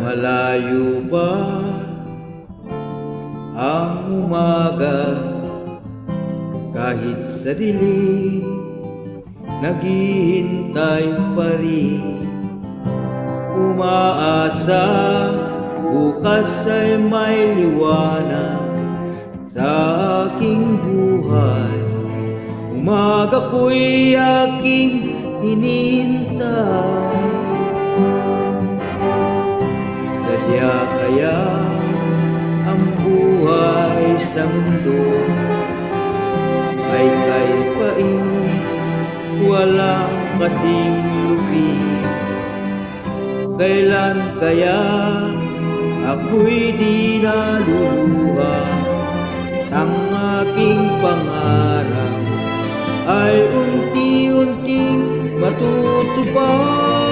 Malayo pa ang umaga, kahit sa dilim naghihintay pa rin. Umaasa bukas ay may liwanag sa aking buhay. Umaga ko'y aking hinihintay. Sadya kaya ang buhay sa mundo ay kay pait, walang kasing lupit. Kailan kaya ako'y di naluluha at ang aking pangarap ay unti-unting matutupad?